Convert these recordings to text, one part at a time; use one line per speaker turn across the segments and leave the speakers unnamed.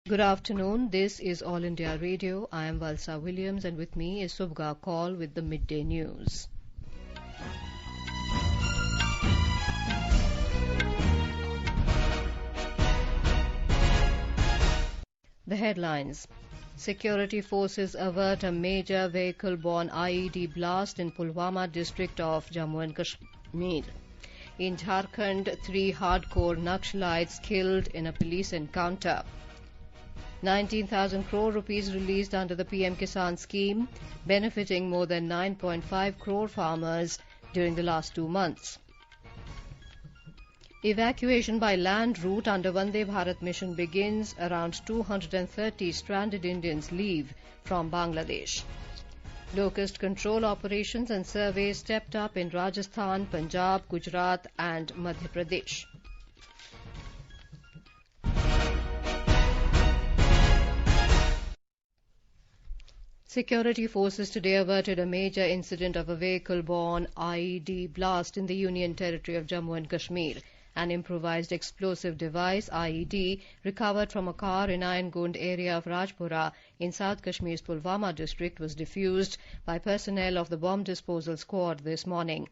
Good afternoon. This is All India Radio. I am Valsa Williams and with me is Subga Kaul with the Midday News. The headlines. Security forces avert a major vehicle-borne IED blast in Pulwama district of Jammu and Kashmir. In Jharkhand, 3 hardcore Naxalites killed in a police encounter. 19,000 crore rupees released under the PM Kisan scheme, benefiting more than 9.5 crore farmers during the last 2 months. Evacuation by land route under Vande Bharat mission begins. Around 230 stranded Indians leave from Bangladesh. Locust control operations and surveys stepped up in Rajasthan, Punjab, Gujarat and Madhya Pradesh. Security forces today averted a major incident of a vehicle-borne IED blast in the Union Territory of Jammu and Kashmir. An improvised explosive device, IED, recovered from a car in Ayangund area of Rajpura in South Kashmir's Pulwama district was defused by personnel of the bomb disposal squad this morning.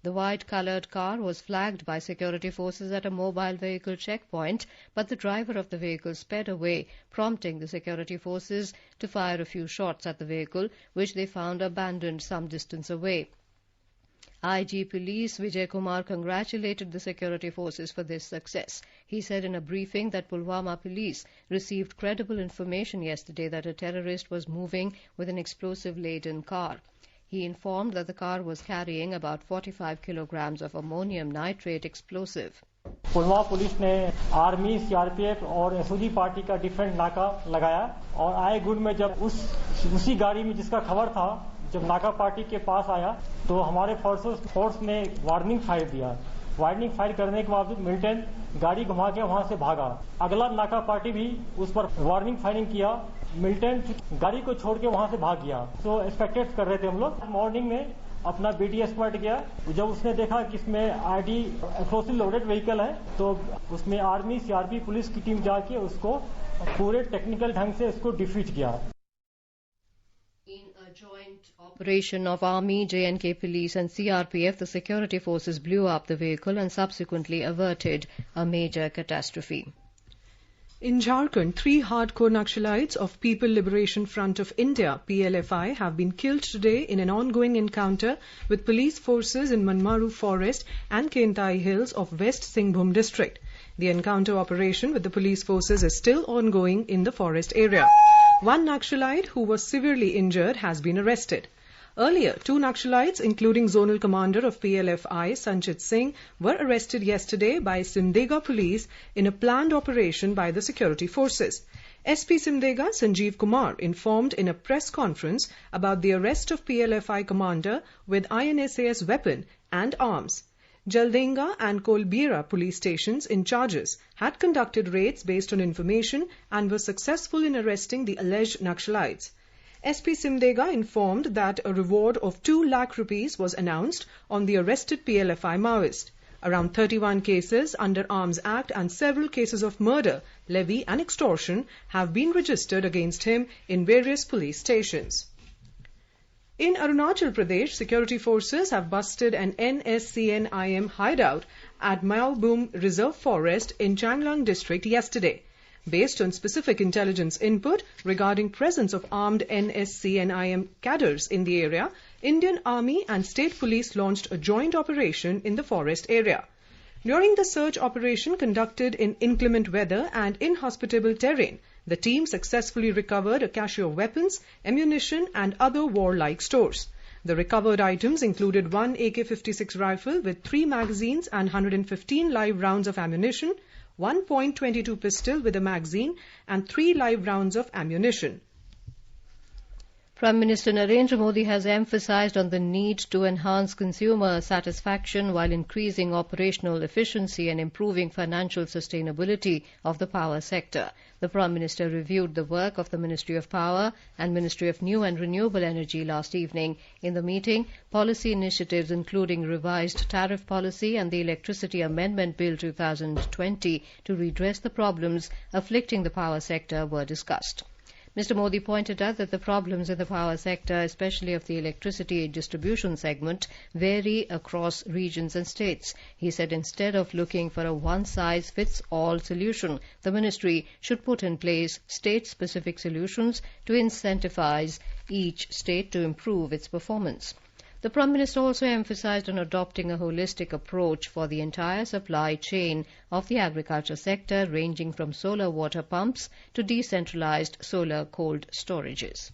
The white-coloured car was flagged by security forces at a mobile vehicle checkpoint, but the driver of the vehicle sped away, prompting the security forces to fire a few shots at the vehicle, which they found abandoned some distance away. IG Police Vijay Kumar congratulated the security forces for this success. He said in a briefing that Pulwama police received credible information yesterday that a terrorist was moving with an explosive-laden car. He informed that the car was carrying about 45 kilograms of ammonium nitrate explosive.
Pulwama police ने army, CRPF और SOG party का different नाका लगाया और आए गुण में जब उसी गाड़ी में जिसका खबर था जब नाका पार्टी के पास आया तो हमारे फोर्स ने वार्निंग फायर दिया। वार्निंग फायर करने के बावजूद मिलिटेंट गाड़ी घुमा के वहां से भागा। अगला नाका पार्टी भी उस पर वार्निंग फायरिंग किया। मिलिटेंट गाड़ी को छोड़ के वहां से भाग गया। तो एक्सपेक्टेड कर रहे थे हम लोग। मॉर्निंग में अपना बीडी स्क्वाड गया। जब उसने देखा कि इसमें आईडी एक्सप्लोसिव लोडेड व्हीकल है तो उसमें आर्मी, सीआरपी पुलिस की टीम जाके उसको पूरे टेक्निकल ढंग से उसको डिफ्यूज किया।
In a joint operation of Army, J&K Police and CRPF, the security forces blew up the vehicle and subsequently averted a major catastrophe.
In Jharkhand, 3 hardcore Naxalites of People Liberation Front of India, PLFI, have been killed today in an ongoing encounter with police forces in Manmaru Forest and Kentai Hills of West Singhbhum district. The encounter operation with the police forces is still ongoing in the forest area. One Naxalite who was severely injured has been arrested. Earlier, 2 Naxalites, including Zonal Commander of PLFI, Sanchit Singh, were arrested yesterday by Simdega police in a planned operation by the security forces. SP Simdega, Sanjeev Kumar, informed in a press conference about the arrest of PLFI commander with INSAS weapon and arms. Jaldenga and Kolbira police stations in charges had conducted raids based on information and were successful in arresting the alleged Naxalites. SP Simdega informed that a reward of 2 lakh rupees was announced on the arrested PLFI Maoist. Around 31 cases under Arms Act and several cases of murder, levy and extortion have been registered against him in various police stations. In Arunachal Pradesh, security forces have busted an NSCNIM hideout at Maobum Reserve Forest in Changlang district yesterday. Based on specific intelligence input regarding presence of armed NSCNIM cadres in the area, Indian Army and State Police launched a joint operation in the forest area. During the search operation conducted in inclement weather and inhospitable terrain, the team successfully recovered a cache of weapons, ammunition and other warlike stores. The recovered items included 1 AK-56 rifle with 3 magazines and 115 live rounds of ammunition, 1.22 pistol with a magazine and 3 live rounds of ammunition.
Prime Minister Narendra Modi has emphasized on the need to enhance consumer satisfaction while increasing operational efficiency and improving financial sustainability of the power sector. The Prime Minister reviewed the work of the Ministry of Power and Ministry of New and Renewable Energy last evening. In the meeting, policy initiatives including revised tariff policy and the Electricity Amendment Bill 2020 to redress the problems afflicting the power sector were discussed. Mr. Modi pointed out that the problems in the power sector, especially of the electricity distribution segment, vary across regions and states. He said instead of looking for a one-size-fits-all solution, the ministry should put in place state-specific solutions to incentivize each state to improve its performance. The Prime Minister also emphasized on adopting a holistic approach for the entire supply chain of the agriculture sector, ranging from solar water pumps to decentralized solar cold storages.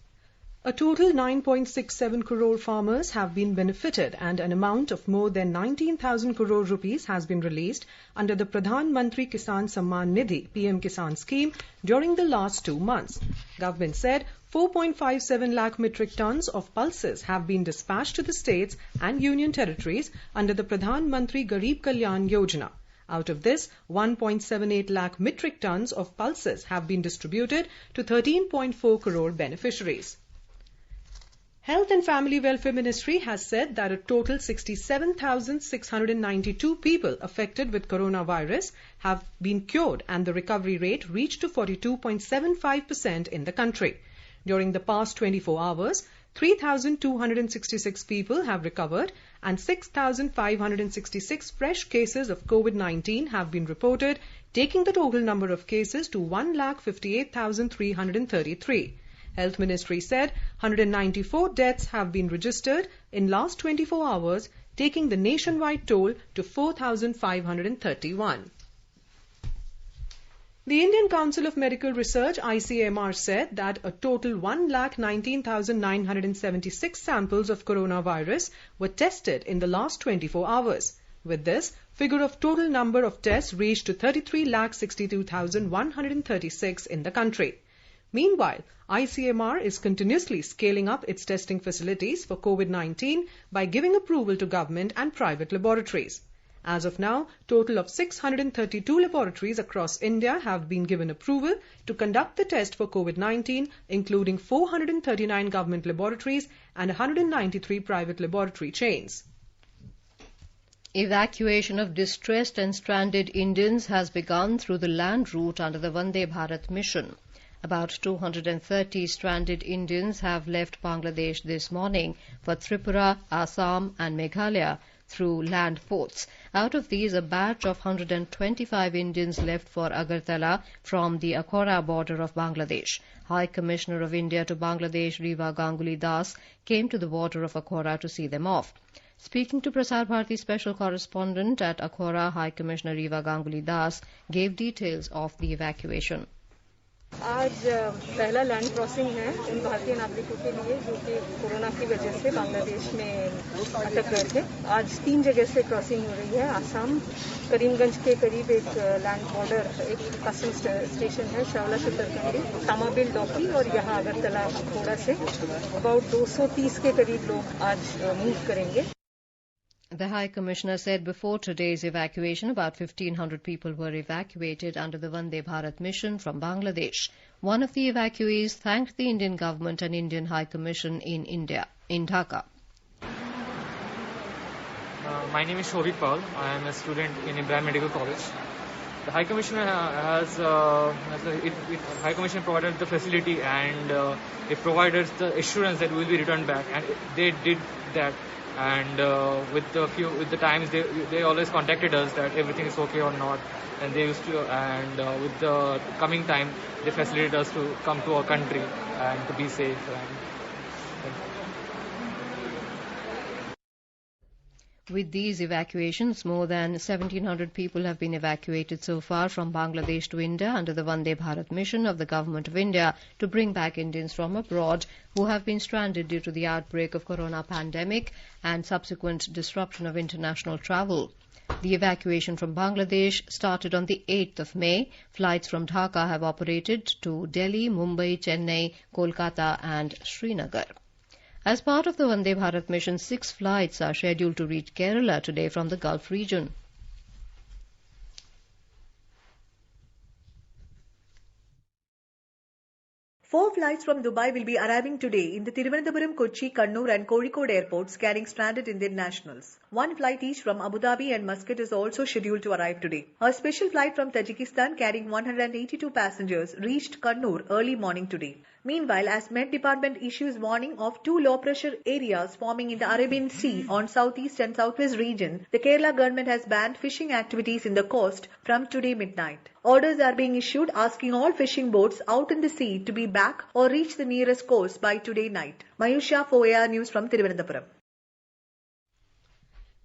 A total 9.67 crore farmers have been benefited and an amount of more than 19,000 crore rupees has been released under the Pradhan Mantri Kisan Samman Nidhi PM Kisan scheme during the last 2 months. Government said 4.57 lakh metric tons of pulses have been dispatched to the states and union territories under the Pradhan Mantri Garib Kalyan Yojana. Out of this, 1.78 lakh metric tons of pulses have been distributed to 13.4 crore beneficiaries. Health and Family Welfare Ministry has said that a total 67,692 people affected with coronavirus have been cured and the recovery rate reached to 42.75% in the country. During the past 24 hours, 3,266 people have recovered and 6,566 fresh cases of COVID-19 have been reported, taking the total number of cases to 1,58,333. Health Ministry said 194 deaths have been registered in last 24 hours, taking the nationwide toll to 4,531. The Indian Council of Medical Research ICMR said that a total 1,19,976 samples of coronavirus were tested in the last 24 hours. With this, figure of total number of tests reached to 33,62,136 in the country. Meanwhile, ICMR is continuously scaling up its testing facilities for COVID-19 by giving approval to government and private laboratories. As of now, total of 632 laboratories across India have been given approval to conduct the test for COVID-19, including 439 government laboratories and 193 private laboratory chains.
Evacuation of distressed and stranded Indians has begun through the land route under the Vande Bharat mission. About 230 stranded Indians have left Bangladesh this morning for Tripura, Assam and Meghalaya through land ports. Out of these, a batch of 125 Indians left for Agartala from the Akhora border of Bangladesh. High Commissioner of India to Bangladesh, Riva Ganguly Das, came to the border of Akhora to see them off. Speaking to Prasar Bharati special correspondent at Akhora, High Commissioner Riva Ganguly Das gave details of the evacuation.
आज पहला land crossing है उन भारतीय नागरिकों के लिए जो कि कोरोना की वजह से बांग्लादेश में अटक गए थे। आज 3 जगह से क्रॉसिंग हो रही है। आसाम करीमगंज के करीब एक लैंड बॉर्डर एक कस्टम स्टेशन है शावला शतरकंडी, तामाबिल डॉकी और यहाँ अगरतला अखोड़ा से अबाउट 230 के करीब लोग आज मूव करेंगे।
The High Commissioner said before today's evacuation, about 1,500 people were evacuated under the Vande Bharat mission from Bangladesh. One of the evacuees thanked the Indian government and Indian High Commission in India, in Dhaka.
My name is Shobhit Paul. I am a student in Ibrahim Medical College. The High Commissioner High Commissioner provided the facility and it provided the assurance that we will be returned back, and they did that. And with the times they always contacted us that everything is okay or not, and they used to, and with the coming time they facilitated us to come to our country and to be safe.
With these evacuations, more than 1,700 people have been evacuated so far from Bangladesh to India under the Vande Bharat mission of the Government of India to bring back Indians from abroad who have been stranded due to the outbreak of corona pandemic and subsequent disruption of international travel. The evacuation from Bangladesh started on the 8th of May. Flights from Dhaka have operated to Delhi, Mumbai, Chennai, Kolkata and Srinagar. As part of the Vande Bharat mission, 6 flights are scheduled to reach Kerala today from the Gulf region.
Four flights from Dubai will be arriving today in the Thiruvananthapuram, Kochi, Kannur and Kozhikode airports carrying stranded Indian nationals. One flight each from Abu Dhabi and Muscat is also scheduled to arrive today. A special flight from Tajikistan carrying 182 passengers reached Kannur early morning today. Meanwhile, as Met Department issues warning of 2 low-pressure areas forming in the Arabian Sea on southeast and southwest region, the Kerala government has banned fishing activities in the coast from today midnight. Orders are being issued asking all fishing boats out in the sea to be back or reach the nearest coast by today night. Mayusha for AR News from Thiruvananthapuram.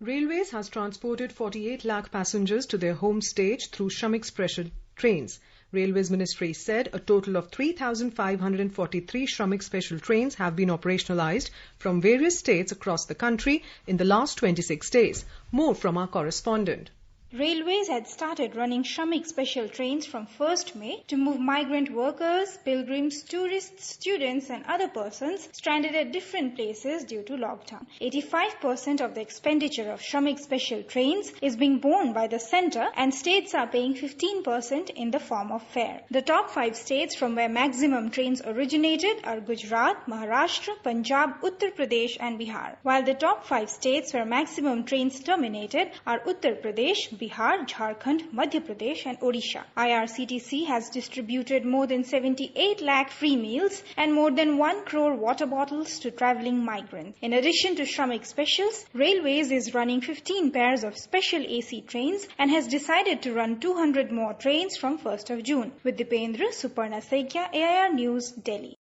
Railways has transported 48 lakh passengers to their home stage through Shramik special trains. Railways Ministry said a total of 3,543 Shramik special trains have been operationalized from various states across the country in the last 26 days. More from our correspondent.
Railways had started running Shramik special trains from 1st May to move migrant workers, pilgrims, tourists, students and other persons stranded at different places due to lockdown. 85% of the expenditure of Shramik special trains is being borne by the centre and states are paying 15% in the form of fare. The top 5 states from where maximum trains originated are Gujarat, Maharashtra, Punjab, Uttar Pradesh and Bihar. While the top 5 states where maximum trains terminated are Uttar Pradesh, Bihar, Jharkhand, Madhya Pradesh and Odisha. IRCTC has distributed more than 78 lakh free meals and more than 1 crore water bottles to travelling migrants. In addition to Shramik specials, Railways is running 15 pairs of special AC trains and has decided to run 200 more trains from 1st of June. With Dipendra, Suparna Sekhya, AIR News, Delhi.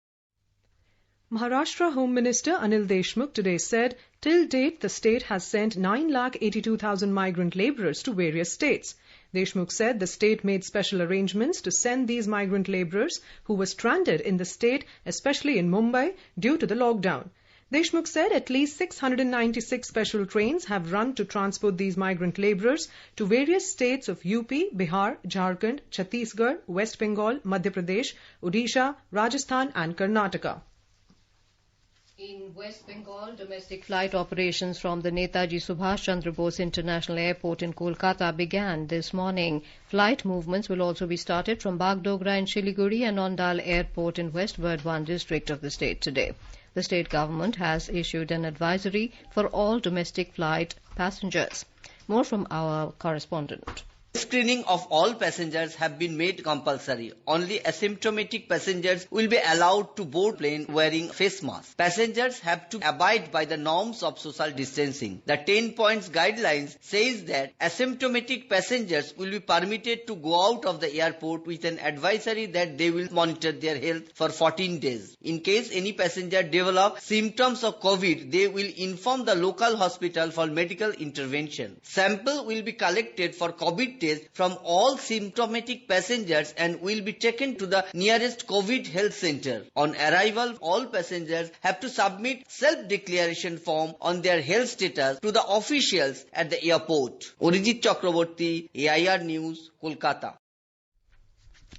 Maharashtra Home Minister Anil Deshmukh today said, till date the state has sent 9,82,000 migrant labourers to various states. Deshmukh said the state made special arrangements to send these migrant labourers who were stranded in the state, especially in Mumbai, due to the lockdown. Deshmukh said at least 696 special trains have run to transport these migrant labourers to various states of UP, Bihar, Jharkhand, Chhattisgarh, West Bengal, Madhya Pradesh, Odisha, Rajasthan and Karnataka.
In West Bengal, domestic flight operations from the Netaji Subhash Chandra Bose International Airport in Kolkata began this morning. Flight movements will also be started from Bagdogra in Shiliguri and Ondal Airport in West Burdwan district of the state today. The state government has issued an advisory for all domestic flight passengers. More from our correspondent.
Screening of all passengers have been made compulsory. Only asymptomatic passengers will be allowed to board plane wearing face masks. Passengers have to abide by the norms of social distancing. The 10 points guidelines says that asymptomatic passengers will be permitted to go out of the airport with an advisory that they will monitor their health for 14 days. In case any passenger develop symptoms of COVID, they will inform the local hospital for medical intervention. Sample will be collected for COVID test from all symptomatic passengers and will be taken to the nearest COVID health center. On arrival, all passengers have to submit self-declaration form on their health status to the officials at the airport. Orijit Chakraborty, AIR News, Kolkata.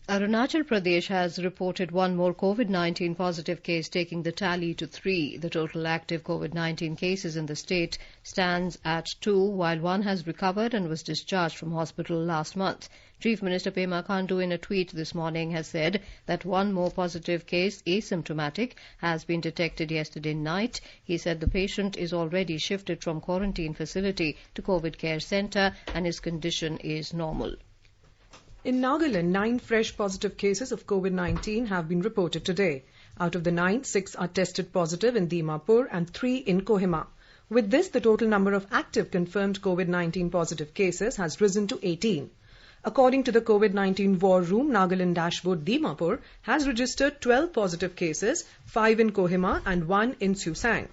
Arunachal Pradesh has reported one more COVID-19 positive case, taking the tally to 3. The total active COVID-19 cases in the state stands at 2, while 1 has recovered and was discharged from hospital last month. Chief Minister Pema Khandu in a tweet this morning has said that one more positive case, asymptomatic, has been detected yesterday night. He said the patient is already shifted from quarantine facility to COVID care centre and his condition is normal.
In Nagaland, 9 fresh positive cases of COVID-19 have been reported today. Out of the 9, 6 are tested positive in Dimapur and 3 in Kohima. With this, the total number of active confirmed COVID-19 positive cases has risen to 18. According to the COVID-19 War Room, Nagaland dashboard Dimapur has registered 12 positive cases, 5 in Kohima and 1 in Susang.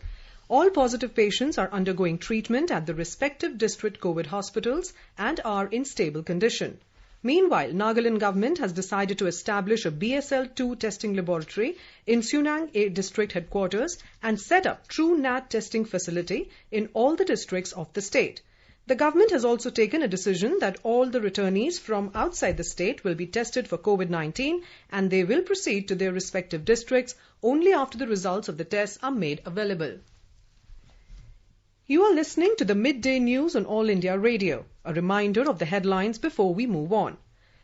All positive patients are undergoing treatment at the respective district COVID hospitals and are in stable condition. Meanwhile, Nagaland government has decided to establish a BSL-2 testing laboratory in Sunang district headquarters and set up True NAT testing facility in all the districts of the state. The government has also taken a decision that all the returnees from outside the state will be tested for COVID-19 and they will proceed to their respective districts only after the results of the tests are made available. You are listening to the Midday News on All India Radio. A reminder of the headlines before we move on.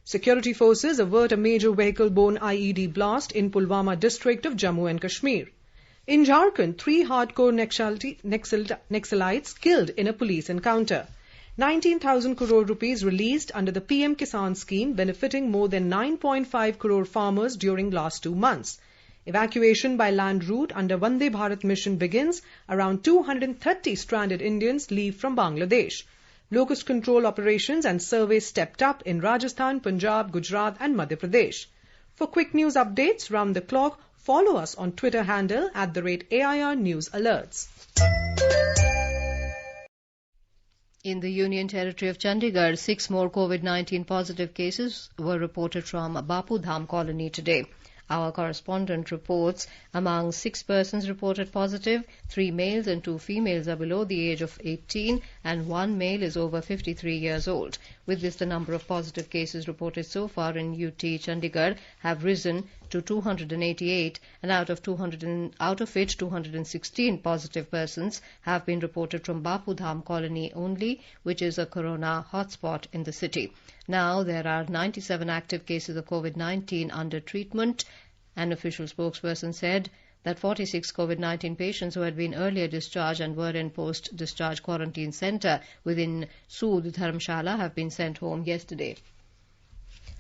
Security forces avert a major vehicle-borne IED blast in Pulwama district of Jammu and Kashmir. In Jharkhand, 3 hardcore Naxalites killed in a police encounter. 19,000 crore rupees released under the PM Kisan scheme benefiting more than 9.5 crore farmers during last 2 months. Evacuation by land route under Vande Bharat mission begins. Around 230 stranded Indians leave from Bangladesh. Locust control operations and surveys stepped up in Rajasthan, Punjab, Gujarat and Madhya Pradesh. For quick news updates round the clock, follow us on Twitter handle @AIR News Alerts.
In the Union Territory of Chandigarh, 6 more COVID-19 positive cases were reported from Bapu Dham colony today. Our correspondent reports among 6 persons reported positive, 3 males and 2 females are below the age of 18 and 1 male is over 53 years old. With this, the number of positive cases reported so far in UT Chandigarh have risen to 288 and out of which 216 positive persons have been reported from Bapu Dham colony only, which is a corona hotspot in the city. Now there are 97 active cases of COVID-19 under treatment. An official spokesperson said that 46 COVID-19 patients who had been earlier discharged and were in post-discharge quarantine centre within Sood Dharamshala have been sent home yesterday.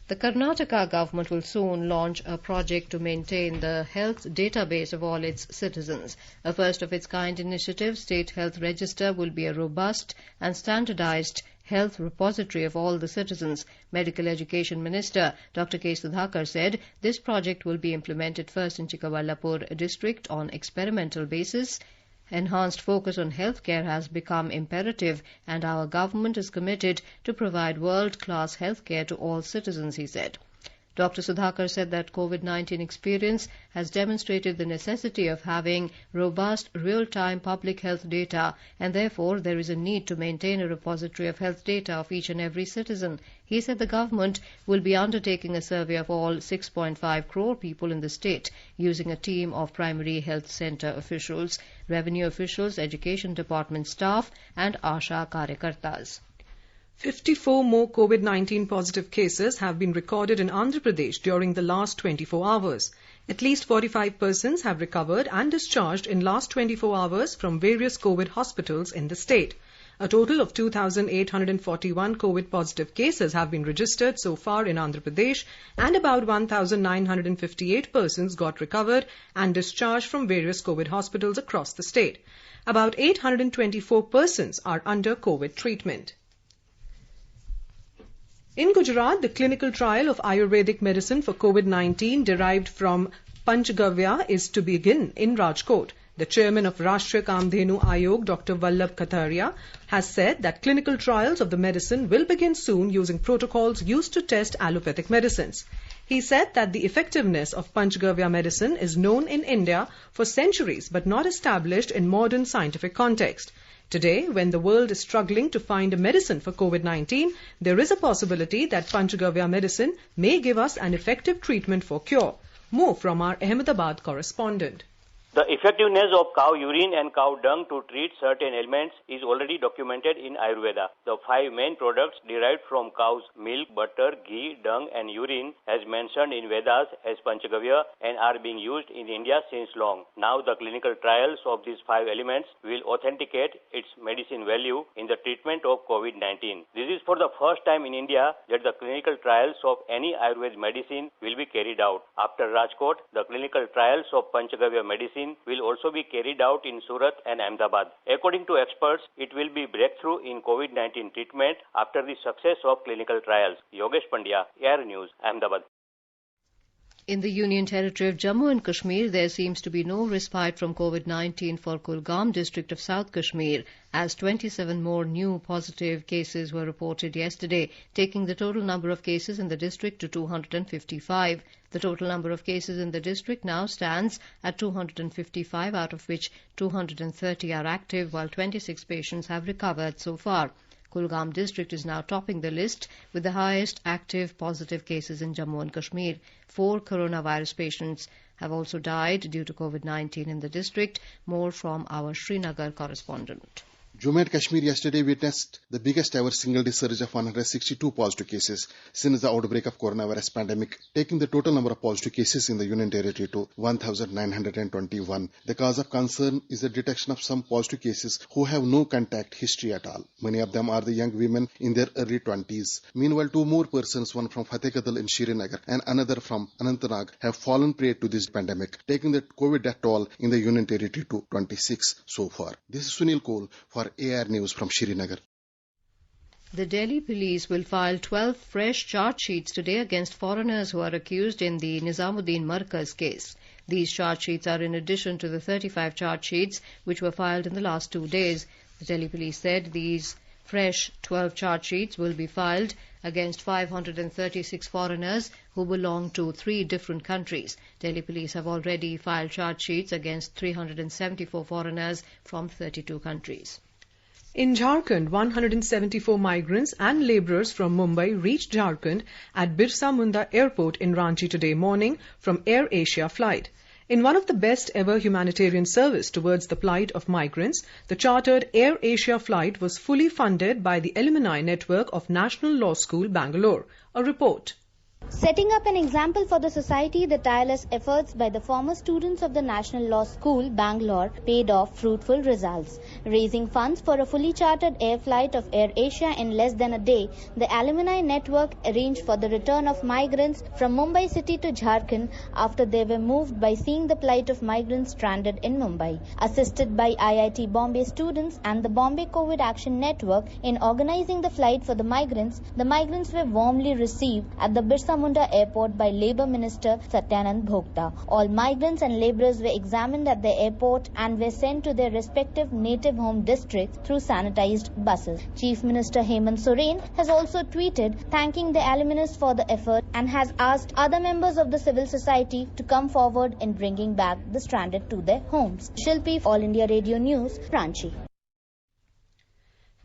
The Karnataka government will soon launch a project to maintain the health database of all its citizens. A first-of-its-kind initiative, State Health Register, will be a robust and standardized health repository of all the citizens. Medical Education Minister Dr. K. Sudhakar said this project will be implemented first in Chikawallapur district on experimental basis. Enhanced focus on healthcare has become imperative and our government is committed to provide world-class healthcare to all citizens, he said. Dr. Sudhakar said that COVID-19 experience has demonstrated the necessity of having robust, real-time public health data and therefore there is a need to maintain a repository of health data of each and every citizen. He said the government will be undertaking a survey of all 6.5 crore people in the state using a team of primary health centre officials, revenue officials, education department staff and ASHA Karyakartas.
54 more COVID-19 positive cases have been recorded in Andhra Pradesh during the last 24 hours. At least 45 persons have recovered and discharged in last 24 hours from various COVID hospitals in the state. A total of 2,841 COVID positive cases have been registered so far in Andhra Pradesh and about 1,958 persons got recovered and discharged from various COVID hospitals across the state. About 824 persons are under COVID treatment. In Gujarat, the clinical trial of Ayurvedic medicine for COVID-19 derived from Panchgavya is to begin in Rajkot. The chairman of Rashtriya Kamdhenu Ayog, Dr. Vallabh Kataria, has said that clinical trials of the medicine will begin soon using protocols used to test allopathic medicines. He said that the effectiveness of Panchgavya medicine is known in India for centuries but not established in modern scientific context. Today, when the world is struggling to find a medicine for COVID-19, there is a possibility that Panchgavya medicine may give us an effective treatment for cure. More from our Ahmedabad correspondent.
The effectiveness of cow urine and cow dung to treat certain ailments is already documented in Ayurveda. The 5 main products derived from cow's milk, butter, ghee, dung and urine as mentioned in Vedas as Panchagavya and are being used in India since long. Now the clinical trials of these 5 elements will authenticate its medicine value in the treatment of COVID-19. This is for the first time in India that the clinical trials of any Ayurvedic medicine will be carried out. After Rajkot, the clinical trials of Panchagavya medicine will also be carried out in Surat and Ahmedabad. According to experts, it will be breakthrough in COVID-19 treatment after the success of clinical trials. Yogesh Pandya, Air News, Ahmedabad.
In the Union Territory of Jammu and Kashmir, there seems to be no respite from COVID-19 for Kulgam district of South Kashmir, as 27 more new positive cases were reported yesterday, taking the total number of cases in the district to 255. The total number of cases in the district now stands at 255, out of which 230 are active, while 26 patients have recovered so far. Kulgam district is now topping the list with the highest active positive cases in Jammu and Kashmir. 4 coronavirus patients have also died due to COVID-19 in the district. More from our Srinagar correspondent.
Jammu and Kashmir yesterday witnessed the biggest ever single day surge of 162 positive cases since the outbreak of coronavirus pandemic, taking the total number of positive cases in the Union Territory to 1,921. The cause of concern is the detection of some positive cases who have no contact history at all. Many of them are the young women in their early 20s. Meanwhile, 2 more persons, one from Fatehgadal in Srinagar and another from Anantnag, have fallen prey to this pandemic, taking the COVID death toll in the Union Territory to 26 so far. This is Sunil Kohl for AR News from Srinagar.
The Delhi police will file 12 fresh charge sheets today against foreigners who are accused in the Nizamuddin Markaz case. These charge sheets are in addition to the 35 charge sheets which were filed in the last 2 days. The Delhi police said these fresh 12 charge sheets will be filed against 536 foreigners who belong to 3 different countries. Delhi police have already filed charge sheets against 374 foreigners from 32 countries.
In Jharkhand, 174 migrants and labourers from Mumbai reached Jharkhand at Birsa Munda Airport in Ranchi today morning from Air Asia flight. In one of the best ever humanitarian service towards the plight of migrants, the chartered Air Asia flight was fully funded by the alumni network of National Law School, Bangalore. A report.
Setting up an example for the society, the tireless efforts by the former students of the National Law School, Bangalore, paid off fruitful results. Raising funds for a fully chartered air flight of Air Asia in less than a day, the alumni network arranged for the return of migrants from Mumbai city to Jharkhand after they were moved by seeing the plight of migrants stranded in Mumbai. Assisted by IIT Bombay students and the Bombay COVID Action Network in organizing the flight for the migrants were warmly received at the Birsa Munda Airport by Labour Minister Satyanand Bhokta. All migrants and labourers were examined at the airport and were sent to their respective native home districts through sanitized buses. Chief Minister Hemant Soren has also tweeted thanking the alumnus for the effort and has asked other members of the civil society to come forward in bringing back the stranded to their homes. Shilpi, All India Radio News, Ranchi.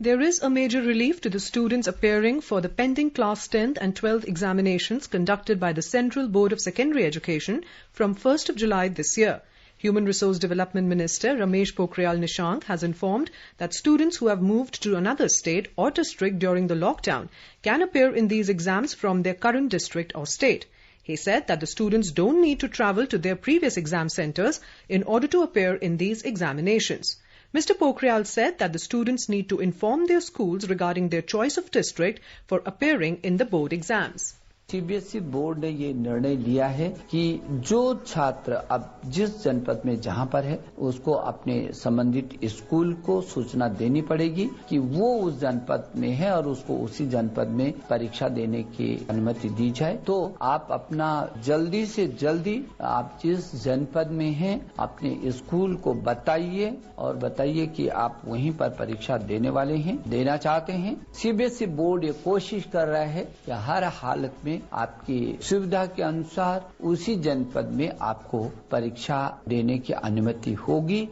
There is a major relief to the students appearing for the pending Class 10th and 12th examinations conducted by the Central Board of Secondary Education from 1st of July this year. Human Resource Development Minister Ramesh Pokhriyal Nishank has informed that students who have moved to another state or district during the lockdown can appear in these exams from their current district or state. He said that the students don't need to travel to their previous exam centres in order to appear in these examinations. Mr. Pokhriyal said that the students need to inform their schools regarding their choice of district for appearing in the board exams.
CBSE board ने ये निर्णय लिया है कि जो छात्र अब जिस जनपद में जहां पर है उसको अपने संबंधित स्कूल को सूचना देनी पड़ेगी कि वो उस जनपद में है और उसको उसी जनपद में परीक्षा देने की अनुमति दी जाए। तो आप अपना जल्दी से जल्दी आप जिस जनपद में हैं अपने स्कूल को बताइए और बताइए कि आप वहीं पर परीक्षा देने वाले हैं, देना चाहते हैं। सीबीएसई बोर्ड ये कोशिश कर रहा है कि हर हालत में आपकी सुविधा के अनुसार उसी जनपद में आपको परीक्षा देने की अनुमति होगी।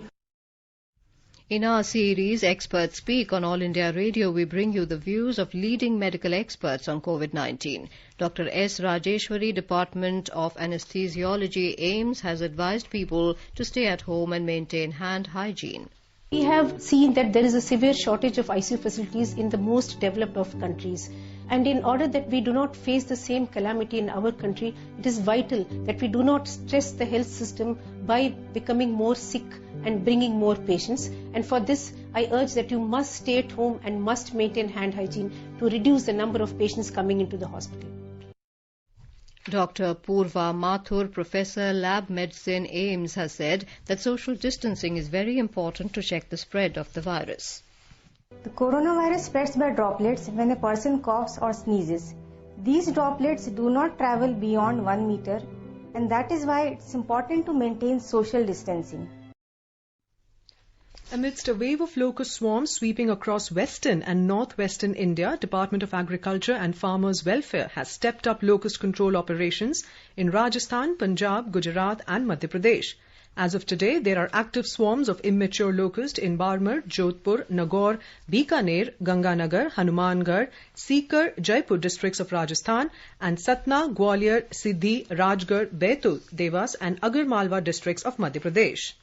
In our series, Experts Speak on All India Radio, we bring you the views of leading medical experts on COVID-19. Dr. S. Rajeshwari, Department of Anesthesiology, AIMS, has advised people to stay at home and maintain hand hygiene.
We have seen that there is a severe shortage of ICU facilities in the most developed of countries. And in order that we do not face the same calamity in our country, it is vital that we do not stress the health system by becoming more sick and bringing more patients. And for this, I urge that you must stay at home and must maintain hand hygiene to reduce the number of patients coming into the hospital.
Dr. Purva Mathur, Professor, Lab Medicine, AIMS, has said that social distancing is very important to check the spread of the virus.
The coronavirus spreads by droplets when a person coughs or sneezes. These droplets do not travel beyond 1 meter, and that is why it's important to maintain social distancing.
Amidst a wave of locust swarms sweeping across western and northwestern India, Department of Agriculture and Farmers' Welfare has stepped up locust control operations in Rajasthan, Punjab, Gujarat and Madhya Pradesh. As of today, there are active swarms of immature locust in Barmer, Jodhpur, Nagaur, Bikaner, Ganganagar, Hanumangarh, Sikar, Jaipur districts of Rajasthan, and Satna, Gwalior, Siddhi, Rajgarh, Baitul, Devas, and Agar Malwa districts of Madhya Pradesh.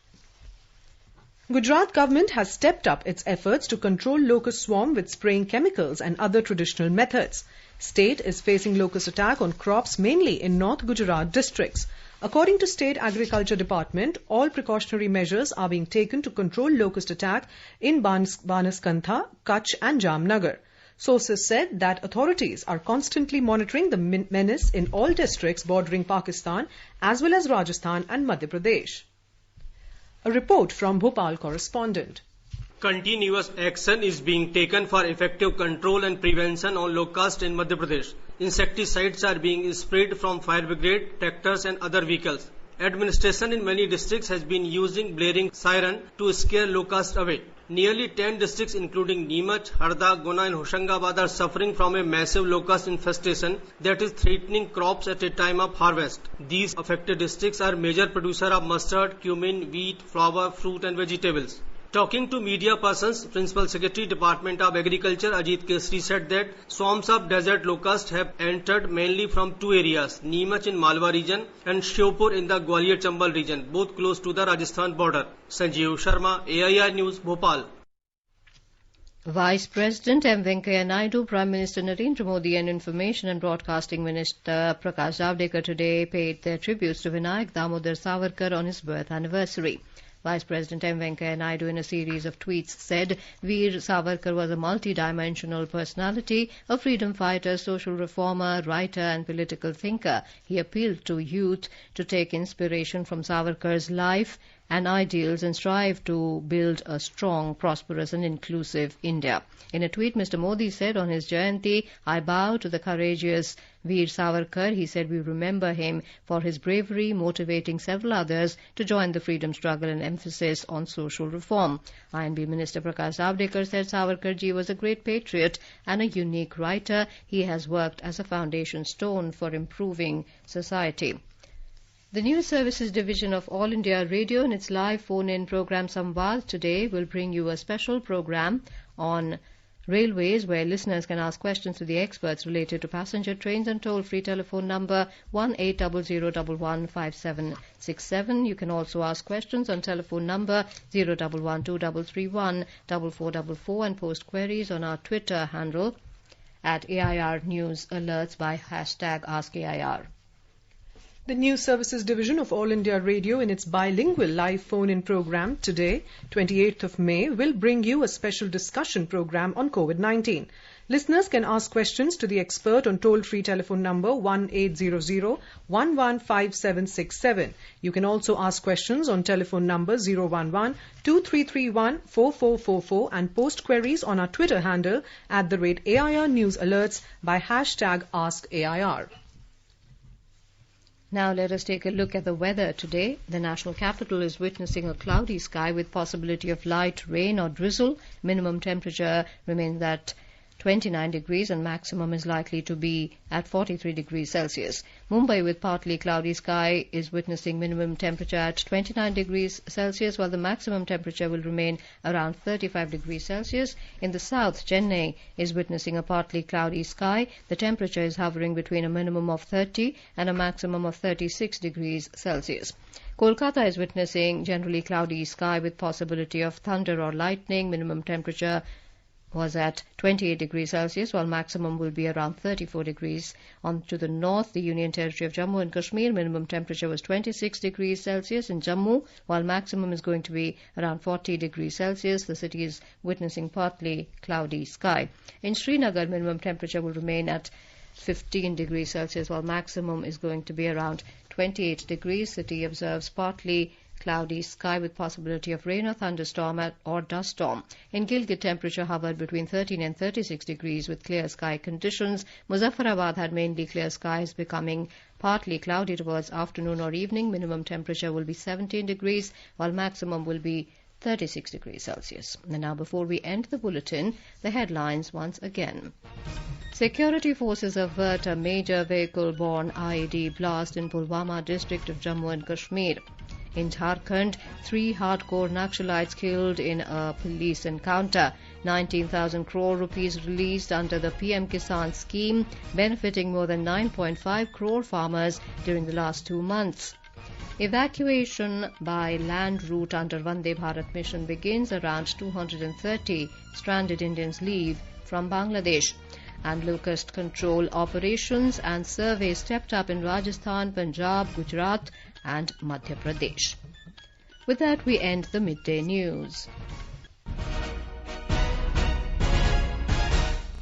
Gujarat government has stepped up its efforts to control locust swarm with spraying chemicals and other traditional methods. State is facing locust attack on crops mainly in North Gujarat districts. According to State Agriculture Department, all precautionary measures are being taken to control locust attack in Banaskantha, Kutch and Jamnagar. Sources said that authorities are constantly monitoring the menace in all districts bordering Pakistan as well as Rajasthan and Madhya Pradesh. A report from Bhopal correspondent.
Continuous action is being taken for effective control and prevention on locust in Madhya Pradesh. Insecticides are being sprayed from fire brigade, tractors and other vehicles. Administration in many districts has been using blaring siren to scare locusts away. Nearly 10 districts including Neemuch, Harda, Guna and Hoshangabad are suffering from a massive locust infestation that is threatening crops at a time of harvest. These affected districts are major producer of mustard, cumin, wheat, flour, fruit and vegetables. Talking to media persons, Principal Secretary Department of Agriculture Ajit Kesri said that swarms of desert locusts have entered mainly from two areas, Neemuch in Malwa region and Shiopur in the Gwalior Chambal region, both close to the Rajasthan border. Sanjeev Sharma, AIR News, Bhopal.
Vice President M. Venkaiah Naidu, Prime Minister Narendra Modi and Information and Broadcasting Minister Prakash Javadekar today paid their tributes to Vinayak Damodar Savarkar on his birth anniversary. Vice President M. Venkaiah Naidu in a series of tweets said Veer Savarkar was a multi-dimensional personality, a freedom fighter, social reformer, writer and political thinker. He appealed to youth to take inspiration from Savarkar's life and ideals and strive to build a strong, prosperous and inclusive India. In a tweet, Mr. Modi said on his Jayanti, I bow to the courageous Veer Savarkar. He said we remember him for his bravery, motivating several others to join the freedom struggle and emphasis on social reform. INB Minister Prakash Javadekar said Savarkarji was a great patriot and a unique writer. He has worked as a foundation stone for improving society. The News Services Division of All India Radio in its live phone-in program Samvad today will bring you a special program on railways where listeners can ask questions to the experts related to passenger trains and toll-free telephone number 1800115767. You can also ask questions on telephone number 01123314444 and post queries on our Twitter handle at AIR News Alerts by #AskAIR.
The News Services Division of All India Radio in its bilingual live phone-in program today, 28th of May, will bring you a special discussion program on COVID-19. Listeners can ask questions to the expert on toll-free telephone number 1800-115767. You can also ask questions on telephone number 011-2331-4444 and post queries on our Twitter handle @AIR News Alerts by #AskAIR.
Now let us take a look at the weather today. The national capital is witnessing a cloudy sky with possibility of light rain or drizzle. Minimum temperature remains at 29 degrees and maximum is likely to be at 43 degrees Celsius. Mumbai with partly cloudy sky is witnessing minimum temperature at 29 degrees Celsius while the maximum temperature will remain around 35 degrees Celsius. In the south, Chennai is witnessing a partly cloudy sky. The temperature is hovering between a minimum of 30 and a maximum of 36 degrees Celsius. Kolkata is witnessing generally cloudy sky with possibility of thunder or lightning. Minimum temperature was at 28 degrees Celsius, while maximum will be around 34 degrees. On to the north, the Union Territory of Jammu and Kashmir, minimum temperature was 26 degrees Celsius in Jammu, while maximum is going to be around 40 degrees Celsius. The city is witnessing partly cloudy sky. In Srinagar, minimum temperature will remain at 15 degrees Celsius, while maximum is going to be around 28 degrees. City observes partly cloudy sky with possibility of rain or thunderstorm or dust storm. In Gilgit, temperature hovered between 13 and 36 degrees with clear sky conditions. Muzaffarabad had mainly clear skies, becoming partly cloudy towards afternoon or evening. Minimum temperature will be 17 degrees, while maximum will be 36 degrees Celsius. And now, before we end the bulletin, the headlines once again. Security forces avert a major vehicle-borne IED blast in Pulwama district of Jammu and Kashmir. In Jharkhand, 3 hardcore Naxalites killed in a police encounter. 19,000 crore rupees released under the PM Kisan scheme, benefiting more than 9.5 crore farmers during the last 2 months. Evacuation by land route under Vande Bharat mission begins. Around 230 stranded Indians leave from Bangladesh. And locust control operations and surveys stepped up in Rajasthan, Punjab, Gujarat and Madhya Pradesh. With that, we end the midday news.